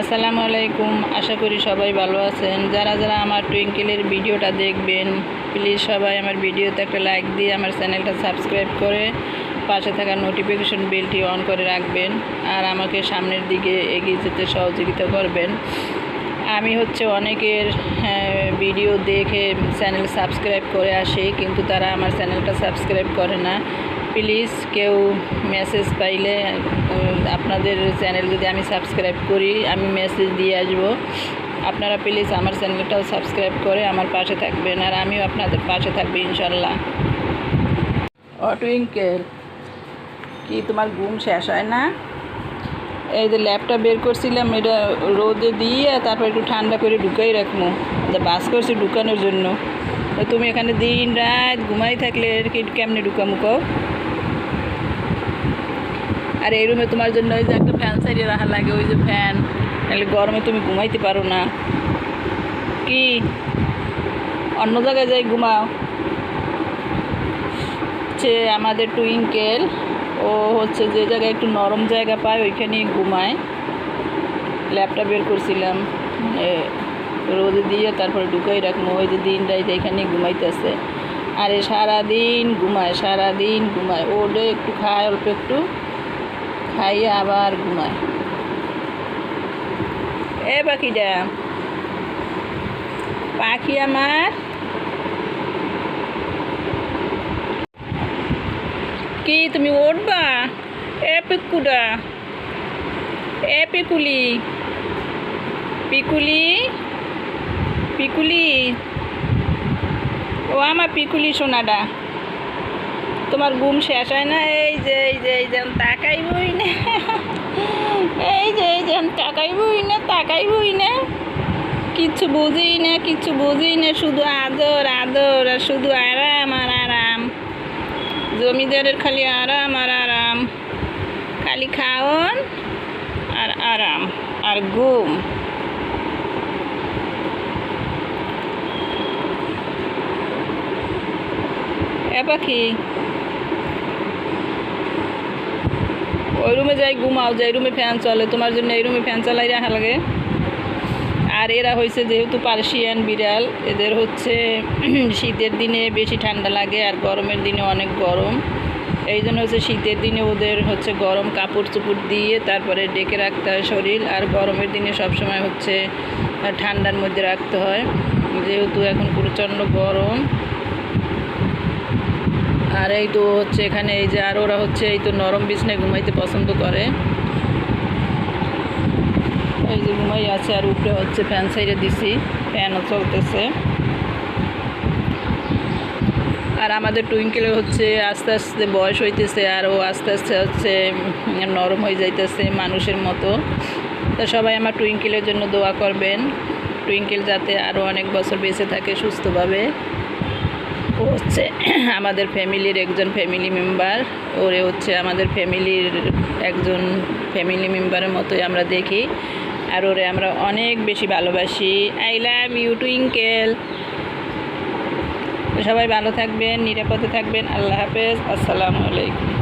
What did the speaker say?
আসসালামু আলাইকুম। আশা করি সবাই ভালো আছেন। যারা যারা আমার টুইঙ্কেলের ভিডিওটা দেখবেন, প্লিজ সবাই আমার ভিডিওতে একটা লাইক দিয়ে আমার চ্যানেলটা সাবস্ক্রাইব করে পাশে থাকা নোটিফিকেশন বেলটি অন করে রাখবেন আর আমাকে সামনের দিকে এগিয়ে যেতে সহযোগিতা করবেন। আমি অনেকের ভিডিও দেখে চ্যানেল সাবস্ক্রাইব করে আসি, কিন্তু তারা আমার চ্যানেলটা সাবস্ক্রাইব করে না। প্লিজ কেউ মেসেজ পাইলে আপনাদের চ্যানেল যদি আমি সাবস্ক্রাইব করি, আমি মেসেজ দিয়ে আসব। আপনারা প্লিজ আমার চ্যানেলটাও সাবস্ক্রাইব করে আমার পাশে থাকবেন আর আমিও আপনাদের পাশে থাকবো ইনশাল্লাহ। টুইঙ্কেল, কি তোমার ঘুম শেষ হয় না? এই যে ল্যাপটপ বের করছিলাম, এটা রোদে দিয়ে তারপর একটু ঠান্ডা করে ঢুকাই রাখবো, বাস করছি ঢুকানোর জন্য। তুমি এখানে দিন রাত ঘুমাই থাকলে কেমনে ঢুকামু কও? আর এই রুমে তোমার জন্য ওই যে একটা ফ্যান চালিয়ে রাখা লাগে, ওই যে ফ্যান, তাহলে গরমে তুমি ঘুমাইতে পারো না। কি অন্য জায়গায় যাই ঘুমাও? আমাদের টুইঙ্কেল ও যে জায়গায় একটু নরম জায়গা পায় ওইখানেই ঘুমায়। ল্যাপটপ বের করছিলাম, রোদে দিয়ে তারপরে ঢুকাই রাখবো। ওই যে দিন রাত এখানেই ঘুমাইতেছে। আরে সারাদিন ঘুমায়। ওডে একটু খায়, অল্প একটু খাইয়ে আবার ঘুমায়। এ পাখিটা, পাখি আমার, কি তুমি উঠবা? এ পিকুটা, এ পিকুলি, ও আমার পিকুলি সোনাটা, তোমার ঘুম শেষ হয় না? এই যে তাকাইবই না, তাকাইবই না, কিচ্ছু বুঝি না, শুধু আদর আর শুধু আরাম আর আরাম। জমিদারের খালি আরাম আর আরাম, খালি খাওন আর আরাম আর ঘুম। এ পাখি, ওই রুমে যাই ঘুমাও, যে রুমে ফ্যান চলে। তোমার জন্য এই রুমে ফ্যান চালাই রাখা লাগে। আর এরা যেহেতু পার্সিয়ান বিড়াল, এদের শীতের দিনে বেশি ঠান্ডা লাগে আর গরমের দিনে অনেক গরম। এই জন্য শীতের দিনে ওদের গরম কাপড় চোপড় দিয়ে তারপরে ডেকে রাখতে হয় শরীর, আর গরমের দিনে সবসময় ঠান্ডার মধ্যে রাখতে হয়, যেহেতু এখন প্রচণ্ড গরম। আর এই তো এখানে এই যে আর ওরা এই তো নরম বিছনায় ঘুমাইতে পছন্দ করে। এই যে ঘুমাই আছে, আর উপরে ফ্যান সাইডে দিছি, ফ্যানও চলতেছে। আর আমাদের টুইঙ্কেলের আস্তে আস্তে বয়স হইতেছে, আর ও আস্তে আস্তে নরম হয়ে যাইতেছে মানুষের মতো। তা সবাই আমার টুইঙ্কেলের জন্য দোয়া করবেন, টুইঙ্কেল যাতে আরও অনেক বছর বেঁচে থাকে সুস্থভাবে। ও আমাদের ফ্যামিলির একজন ফ্যামিলি মেম্বার, ওরে আমাদের ফ্যামিলির একজন ফ্যামিলি মেম্বারের মতোই আমরা দেখি, আর ওরে আমরা অনেক বেশি ভালোবাসি। I love you Twinkle. সবাই ভালো থাকবেন, নিরাপদে থাকবেন। আল্লাহ হাফেজ। আসসালামু আলাইকুম।